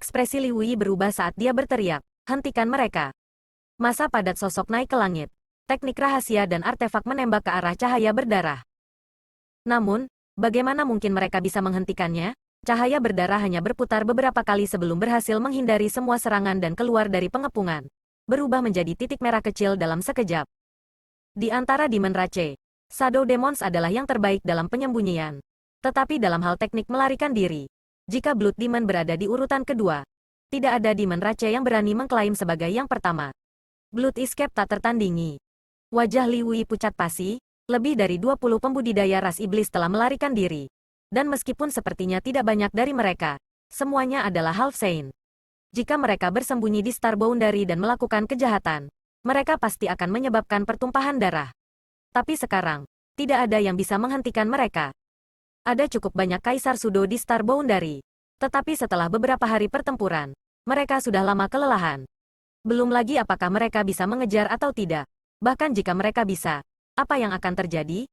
Ekspresi Li Wui berubah saat dia berteriak, hentikan mereka. Masa padat sosok naik ke langit. Teknik rahasia dan artefak menembak ke arah cahaya berdarah. Namun, bagaimana mungkin mereka bisa menghentikannya? Cahaya berdarah hanya berputar beberapa kali sebelum berhasil menghindari semua serangan dan keluar dari pengepungan. Berubah menjadi titik merah kecil dalam sekejap. Di antara Demon Rache, Shadow Demons adalah yang terbaik dalam penyembunyian. Tetapi dalam hal teknik melarikan diri, jika Blood Demon berada di urutan kedua, tidak ada Demon Rache yang berani mengklaim sebagai yang pertama. Blood Escape tak tertandingi. Wajah Li Wui pucat pasi, lebih dari 20 pembudidaya ras iblis telah melarikan diri. Dan meskipun sepertinya tidak banyak dari mereka, semuanya adalah half saint. Jika mereka bersembunyi di Star Boundary dan melakukan kejahatan, mereka pasti akan menyebabkan pertumpahan darah. Tapi sekarang, tidak ada yang bisa menghentikan mereka. Ada cukup banyak Kaisar Sudo di Star Boundary. Tetapi setelah beberapa hari pertempuran, mereka sudah lama kelelahan. Belum lagi apakah mereka bisa mengejar atau tidak. Bahkan jika mereka bisa, apa yang akan terjadi?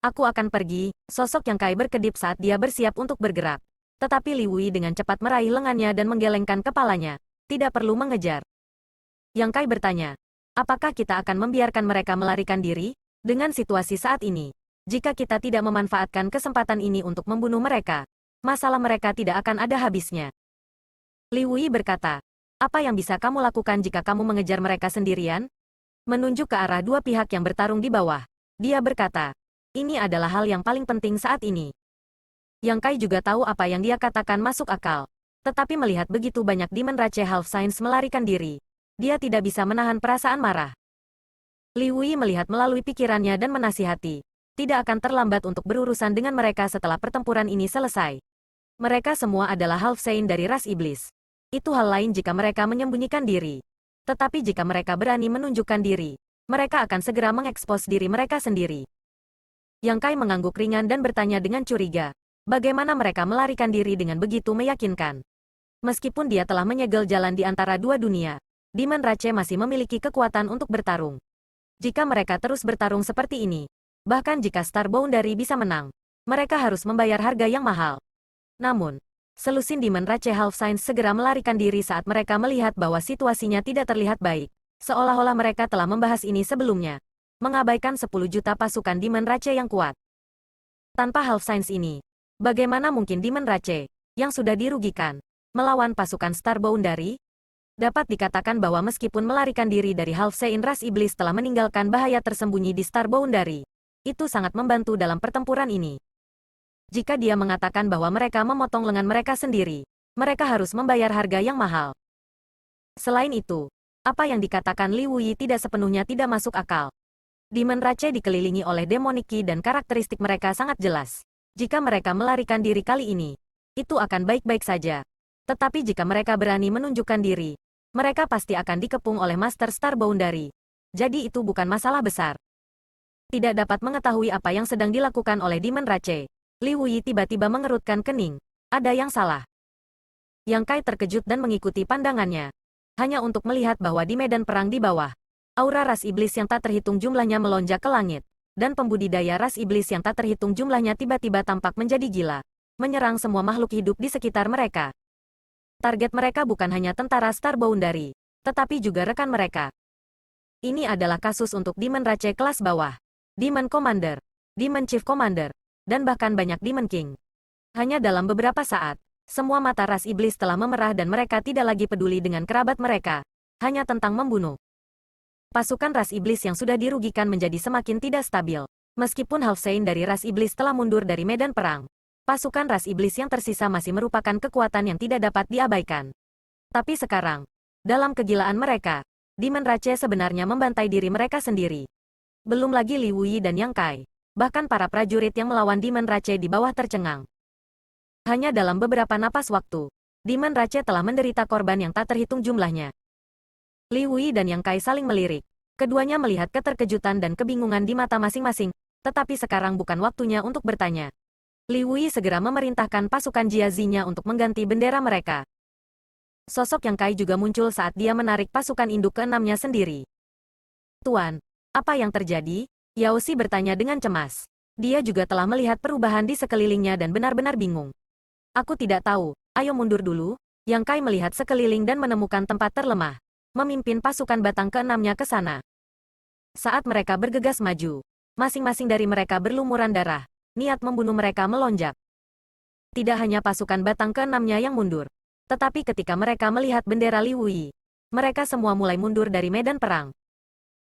Aku akan pergi, sosok Yang Kai berkedip saat dia bersiap untuk bergerak. Tetapi Li Wui dengan cepat meraih lengannya dan menggelengkan kepalanya. Tidak perlu mengejar. Yang Kai bertanya, apakah kita akan membiarkan mereka melarikan diri? Dengan situasi saat ini, jika kita tidak memanfaatkan kesempatan ini untuk membunuh mereka, masalah mereka tidak akan ada habisnya. Li Wui berkata, apa yang bisa kamu lakukan jika kamu mengejar mereka sendirian? Menunjuk ke arah dua pihak yang bertarung di bawah, dia berkata, ini adalah hal yang paling penting saat ini. Yang Kai juga tahu apa yang dia katakan masuk akal. Tetapi melihat begitu banyak Demon Rache Half Saints melarikan diri, dia tidak bisa menahan perasaan marah. Li Wui melihat melalui pikirannya dan menasihati, tidak akan terlambat untuk berurusan dengan mereka setelah pertempuran ini selesai. Mereka semua adalah half saint dari ras iblis. Itu hal lain jika mereka menyembunyikan diri. Tetapi jika mereka berani menunjukkan diri, mereka akan segera mengekspos diri mereka sendiri. Yang Kai mengangguk ringan dan bertanya dengan curiga, bagaimana mereka melarikan diri dengan begitu meyakinkan. Meskipun dia telah menyegel jalan di antara dua dunia, Demon Rache masih memiliki kekuatan untuk bertarung. Jika mereka terus bertarung seperti ini, bahkan jika Star Boundary bisa menang, mereka harus membayar harga yang mahal. Namun, selusin Demon Rache Half Saints segera melarikan diri saat mereka melihat bahwa situasinya tidak terlihat baik, seolah-olah mereka telah membahas ini sebelumnya, mengabaikan 10 juta pasukan Demon Rache yang kuat. Tanpa Half Saints ini, bagaimana mungkin Demon Rache, yang sudah dirugikan, melawan pasukan Star Boundary? Dapat dikatakan bahwa meskipun melarikan diri dari Half Saint ras iblis telah meninggalkan bahaya tersembunyi di Star Boundary, itu sangat membantu dalam pertempuran ini. Jika dia mengatakan bahwa mereka memotong lengan mereka sendiri, mereka harus membayar harga yang mahal. Selain itu, apa yang dikatakan Li Wui tidak sepenuhnya tidak masuk akal. Demon Rache dikelilingi oleh demonic ki dan karakteristik mereka sangat jelas. Jika mereka melarikan diri kali ini, itu akan baik-baik saja. Tetapi jika mereka berani menunjukkan diri, mereka pasti akan dikepung oleh Master Star Boundary. Jadi itu bukan masalah besar. Tidak dapat mengetahui apa yang sedang dilakukan oleh Demon Rache, Li Wui tiba-tiba mengerutkan kening. Ada yang salah. Yang Kai terkejut dan mengikuti pandangannya. Hanya untuk melihat bahwa di medan perang di bawah, aura ras iblis yang tak terhitung jumlahnya melonjak ke langit, dan pembudidaya ras iblis yang tak terhitung jumlahnya tiba-tiba tampak menjadi gila, menyerang semua makhluk hidup di sekitar mereka. Target mereka bukan hanya tentara Star Boundary, tetapi juga rekan mereka. Ini adalah kasus untuk Demon Rache kelas bawah, Demon Commander, Demon Chief Commander, dan bahkan banyak Demon King. Hanya dalam beberapa saat, semua mata ras iblis telah memerah dan mereka tidak lagi peduli dengan kerabat mereka, hanya tentang membunuh. Pasukan ras iblis yang sudah dirugikan menjadi semakin tidak stabil. Meskipun Half Saint dari ras iblis telah mundur dari medan perang, pasukan ras iblis yang tersisa masih merupakan kekuatan yang tidak dapat diabaikan. Tapi sekarang, dalam kegilaan mereka, Demon Rache sebenarnya membantai diri mereka sendiri. Belum lagi Li Wui dan Yang Kai, bahkan para prajurit yang melawan Demon Rache di bawah tercengang. Hanya dalam beberapa napas waktu, Demon Rache telah menderita korban yang tak terhitung jumlahnya. Li Wui dan Yang Kai saling melirik. Keduanya melihat keterkejutan dan kebingungan di mata masing-masing, tetapi sekarang bukan waktunya untuk bertanya. Li Wui segera memerintahkan pasukan Jiazinya untuk mengganti bendera mereka. Sosok Yang Kai juga muncul saat dia menarik pasukan induk keenamnya sendiri. Tuan, apa yang terjadi? Yao Xi bertanya dengan cemas. Dia juga telah melihat perubahan di sekelilingnya dan benar-benar bingung. Aku tidak tahu, ayo mundur dulu. Yang Kai melihat sekeliling dan menemukan tempat terlemah. Memimpin pasukan batang keenamnya ke sana. Saat mereka bergegas maju, masing-masing dari mereka berlumuran darah. Niat membunuh mereka melonjak. Tidak hanya pasukan batang keenamnya yang mundur. Tetapi ketika mereka melihat bendera Li Wuyi, mereka semua mulai mundur dari medan perang.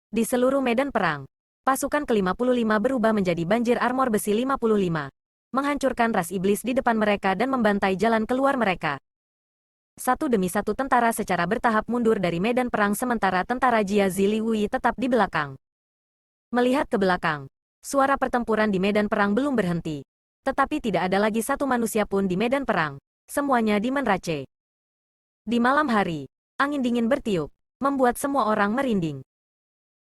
Di seluruh medan perang, pasukan ke-55 berubah menjadi banjir armor besi 55. Menghancurkan ras iblis di depan mereka dan membantai jalan keluar mereka. Satu demi satu tentara secara bertahap mundur dari medan perang sementara tentara Jia Zi Li Wuyi tetap di belakang. Melihat ke belakang, suara pertempuran di medan perang belum berhenti. Tetapi tidak ada lagi satu manusia pun di medan perang. Semuanya di Menrace. Di malam hari, angin dingin bertiup, membuat semua orang merinding.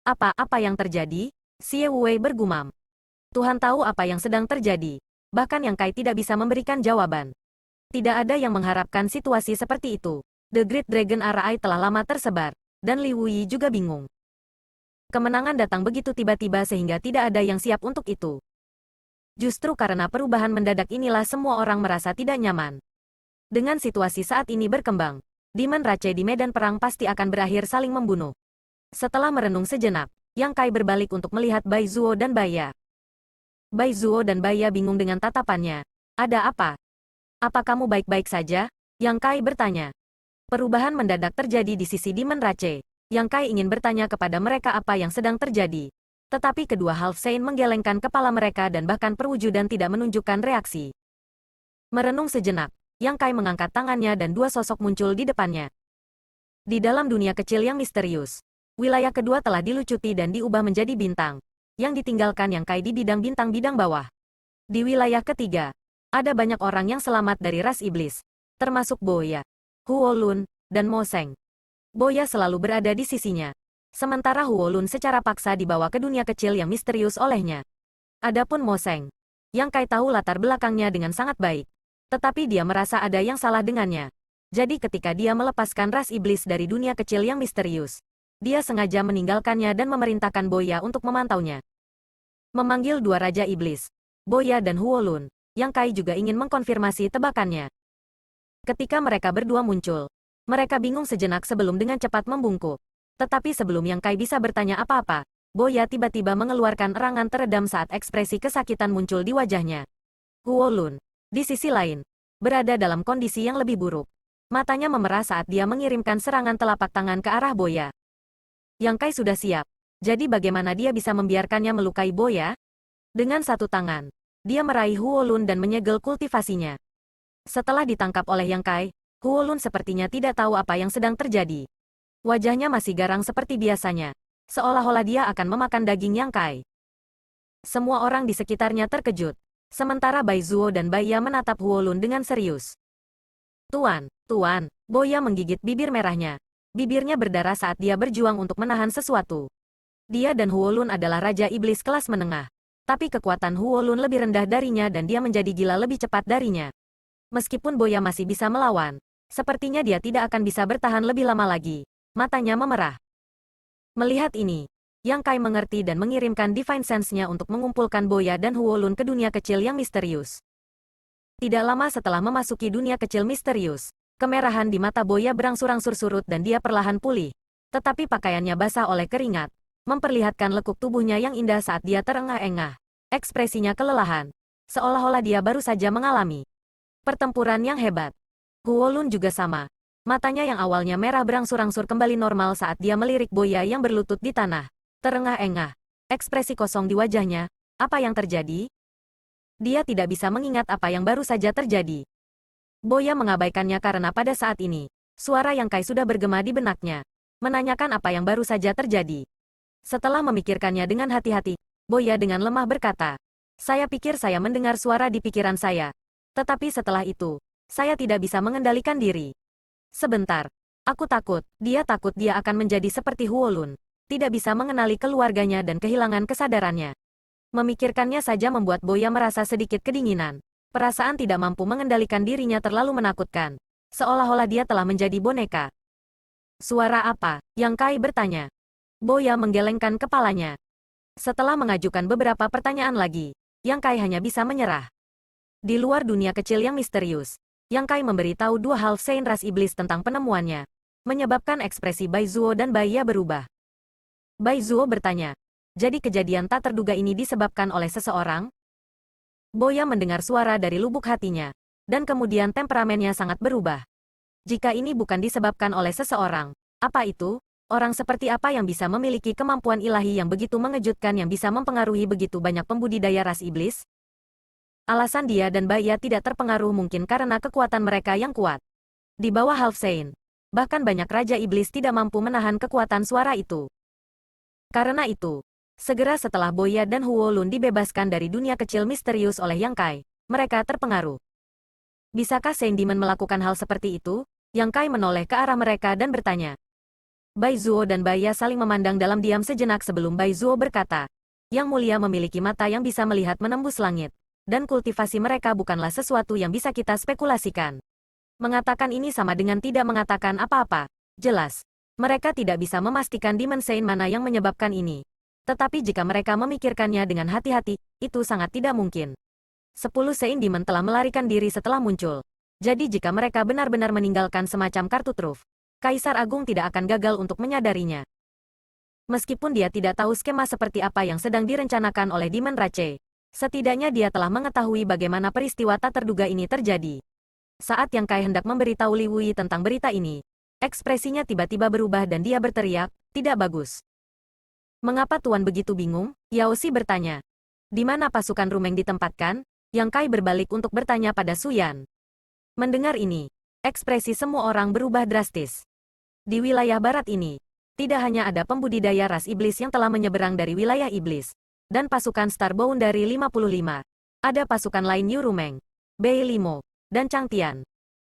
Apa yang terjadi? Xie Wei bergumam. Tuhan tahu apa yang sedang terjadi. Bahkan Yang Kai tidak bisa memberikan jawaban. Tidak ada yang mengharapkan situasi seperti itu. The Great Dragon Arai telah lama tersebar, dan Li Wuyi juga bingung. Kemenangan datang begitu tiba-tiba sehingga tidak ada yang siap untuk itu. Justru karena perubahan mendadak inilah semua orang merasa tidak nyaman. Dengan situasi saat ini berkembang, di Menrace di medan perang pasti akan berakhir saling membunuh. Setelah merenung sejenak, Yang Kai berbalik untuk melihat Bai Zuo dan Baya. Bai Zuo dan Baya bingung dengan tatapannya. Ada apa? Apa kamu baik-baik saja? Yang Kai bertanya. Perubahan mendadak terjadi di sisi di Menrace. Yang Kai ingin bertanya kepada mereka apa yang sedang terjadi. Tetapi kedua Half Saint menggelengkan kepala mereka dan bahkan perwujudan tidak menunjukkan reaksi. Merenung sejenak, Yang Kai mengangkat tangannya dan dua sosok muncul di depannya. Di dalam dunia kecil yang misterius, wilayah kedua telah dilucuti dan diubah menjadi bintang, yang ditinggalkan Yang Kai di bidang-bintang bawah. Di wilayah ketiga, ada banyak orang yang selamat dari ras iblis, termasuk Boya, Huo Lun, dan Mo Seng. Boya selalu berada di sisinya, sementara Huo Lun secara paksa dibawa ke dunia kecil yang misterius olehnya. Adapun Mo Seng, Yang Kai tahu latar belakangnya dengan sangat baik, tetapi dia merasa ada yang salah dengannya. Jadi ketika dia melepaskan ras iblis dari dunia kecil yang misterius, dia sengaja meninggalkannya dan memerintahkan Boya untuk memantaunya. Memanggil dua raja iblis, Boya dan Huo Lun, Yang Kai juga ingin mengkonfirmasi tebakannya. Ketika mereka berdua muncul, mereka bingung sejenak sebelum dengan cepat membungkuk. Tetapi sebelum Yang Kai bisa bertanya apa-apa, Boya tiba-tiba mengeluarkan erangan teredam saat ekspresi kesakitan muncul di wajahnya. Huo Lun, di sisi lain, berada dalam kondisi yang lebih buruk. Matanya memerah saat dia mengirimkan serangan telapak tangan ke arah Boya. Yang Kai sudah siap, jadi bagaimana dia bisa membiarkannya melukai Boya? Dengan satu tangan, dia meraih Huo Lun dan menyegel kultivasinya. Setelah ditangkap oleh Yang Kai, Huo Lun sepertinya tidak tahu apa yang sedang terjadi. Wajahnya masih garang seperti biasanya, seolah-olah dia akan memakan daging Yang Kai. Semua orang di sekitarnya terkejut, sementara Bai Zuo dan Baya menatap Huo Lun dengan serius. Tuan, Boya menggigit bibir merahnya. Bibirnya berdarah saat dia berjuang untuk menahan sesuatu. Dia dan Huo Lun adalah Raja Iblis kelas menengah. Tapi kekuatan Huo Lun lebih rendah darinya dan dia menjadi gila lebih cepat darinya. Meskipun Boya masih bisa melawan, sepertinya dia tidak akan bisa bertahan lebih lama lagi. Matanya memerah. Melihat ini, Yang Kai mengerti dan mengirimkan Divine Sense-nya untuk mengumpulkan Boya dan Huo Lun ke dunia kecil yang misterius. Tidak lama setelah memasuki dunia kecil misterius, kemerahan di mata Boya berangsur-angsur surut dan dia perlahan pulih. Tetapi pakaiannya basah oleh keringat, memperlihatkan lekuk tubuhnya yang indah saat dia terengah-engah. Ekspresinya kelelahan, seolah-olah dia baru saja mengalami pertempuran yang hebat. Huo Lun juga sama. Matanya yang awalnya merah berangsur-angsur kembali normal saat dia melirik Boya yang berlutut di tanah. Terengah-engah. Ekspresi kosong di wajahnya. Apa yang terjadi? Dia tidak bisa mengingat apa yang baru saja terjadi. Boya mengabaikannya karena pada saat ini, suara Yang Kai sudah bergema di benaknya, menanyakan apa yang baru saja terjadi. Setelah memikirkannya dengan hati-hati, Boya dengan lemah berkata, "Saya pikir saya mendengar suara di pikiran saya. Tetapi setelah itu, saya tidak bisa mengendalikan diri. Sebentar. Aku takut, dia akan menjadi seperti Huo Lun. Tidak bisa mengenali keluarganya dan kehilangan kesadarannya." Memikirkannya saja membuat Boya merasa sedikit kedinginan. Perasaan tidak mampu mengendalikan dirinya terlalu menakutkan. Seolah-olah dia telah menjadi boneka. Suara apa? Yang Kai bertanya. Boya menggelengkan kepalanya. Setelah mengajukan beberapa pertanyaan lagi, Yang Kai hanya bisa menyerah. Di luar dunia kecil yang misterius, Yang Kai memberitahu dua Half Saint ras iblis tentang penemuannya, menyebabkan ekspresi Bai Zuo dan Bai Ya berubah. Bai Zuo bertanya, jadi kejadian tak terduga ini disebabkan oleh seseorang? Boya mendengar suara dari lubuk hatinya, dan kemudian temperamennya sangat berubah. Jika ini bukan disebabkan oleh seseorang, apa itu? Orang seperti apa yang bisa memiliki kemampuan ilahi yang begitu mengejutkan yang bisa mempengaruhi begitu banyak pembudidaya ras iblis? Alasan dia dan Bai Ya tidak terpengaruh mungkin karena kekuatan mereka yang kuat. Di bawah Half Saint, bahkan banyak Raja Iblis tidak mampu menahan kekuatan suara itu. Karena itu, segera setelah Boya dan Huo Lun dibebaskan dari dunia kecil misterius oleh Yang Kai, mereka terpengaruh. Bisakah Saint Demon melakukan hal seperti itu? Yang Kai menoleh ke arah mereka dan bertanya. Bai Zuo dan Bai Ya saling memandang dalam diam sejenak sebelum Bai Zuo berkata, Yang Mulia memiliki mata yang bisa melihat menembus langit, dan kultivasi mereka bukanlah sesuatu yang bisa kita spekulasikan. Mengatakan ini sama dengan tidak mengatakan apa-apa. Jelas, mereka tidak bisa memastikan Demon Saint mana yang menyebabkan ini. Tetapi jika mereka memikirkannya dengan hati-hati, itu sangat tidak mungkin. 10 Saint Demon telah melarikan diri setelah muncul. Jadi jika mereka benar-benar meninggalkan semacam kartu truf, Kaisar Agung tidak akan gagal untuk menyadarinya. Meskipun dia tidak tahu skema seperti apa yang sedang direncanakan oleh Demon Rache, setidaknya dia telah mengetahui bagaimana peristiwa tak terduga ini terjadi. Saat Yang Kai hendak memberitahu Li Wui tentang berita ini, ekspresinya tiba-tiba berubah dan dia berteriak, tidak bagus. Mengapa Tuan begitu bingung? Yao Xi bertanya. Di mana pasukan Rumeng ditempatkan? Yang Kai berbalik untuk bertanya pada Su Yan. Mendengar ini, ekspresi semua orang berubah drastis. Di wilayah barat ini, tidak hanya ada pembudidaya ras iblis yang telah menyeberang dari wilayah iblis, dan pasukan Starbound dari 55. Ada pasukan lain Yu Rumeng, Bei Limo, dan Chang Tian.